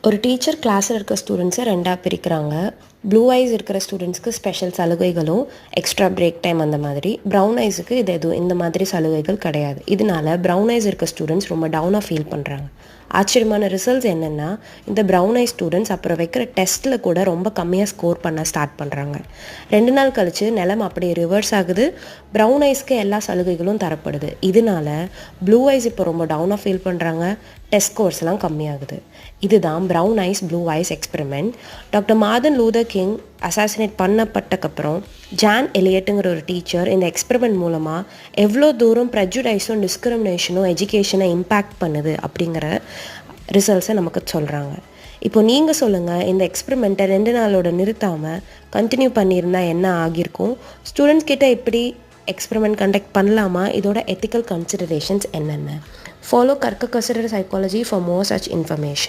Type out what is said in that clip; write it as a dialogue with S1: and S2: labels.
S1: ஒரு டீச்சர் கிளாஸில் இருக்க ஸ்டூடெண்ட்ஸை ரெண்டாக பிரிக்கிறாங்க. ப்ளூ ஐஸ் இருக்கிற ஸ்டூடெண்ட்ஸ்க்கு ஸ்பெஷல் சலுகைகளும் எக்ஸ்ட்ரா பிரேக் டைம் அந்த மாதிரி. ப்ரௌன் ஐஸுக்கு இது எதுவும் இந்த மாதிரி சலுகைகள் கிடையாது. இதனால ப்ரௌன் ஐஸ் இருக்க ஸ்டூடெண்ட்ஸ் ரொம்ப டவுனாக ஃபீல் பண்ணுறாங்க. ஆச்சரியமான ரிசல்ட்ஸ் என்னென்னா, இந்த ப்ரௌன் ஐஸ் ஸ்டூடெண்ட்ஸ் அப்புறம் வைக்கிற டெஸ்ட்டில் கூட ரொம்ப கம்மியாக ஸ்கோர் பண்ண ஸ்டார்ட் பண்ணுறாங்க. 2 நாள் கழித்து நிலம் அப்படியே ரிவர்ஸ் ஆகுது. ப்ரௌன் ஐஸ்க்கு எல்லா சலுகைகளும் தரப்படுது. இதனால ப்ளூ ஐஸ் இப்போ ரொம்ப டவுனாக ஃபீல் பண்ணுறாங்க. டெஸ்ட் ஸ்கோர்ஸ்லாம் கம்மியாகுது. இதுதான் brown eyes blue eyes experiment. Doctor Martin Luther King assassinate பண்ணப்பட்டக்கப்புறம் ஜான் எலியட்டுங்கிற ஒரு டீச்சர் இந்த எக்ஸ்பெரிமெண்ட் மூலமாக எவ்வளோ தூரம் ப்ரெஜுடைஸும் டிஸ்கிரிமினேஷனும் எஜுகேஷனை இம்பேக்ட் பண்ணுது அப்படிங்கிற ரிசல்ட்ஸை நமக்கு சொல்கிறாங்க. இப்போ நீங்கள் சொல்லுங்கள், இந்த எக்ஸ்பெரிமெண்ட்டை 2 நாளோட நிறுத்தாமல் கண்டினியூ பண்ணியிருந்தால் என்ன ஆகியிருக்கும்? ஸ்டூடெண்ட்ஸ் கிட்ட எப்படி எக்ஸ்பெரிமெண்ட் கண்டக்ட் பண்ணலாமா? இதோட எத்திக்கல் கன்சிடரேஷன்ஸ் என்னென்ன? Follow Karka Consider Psychology for more such information.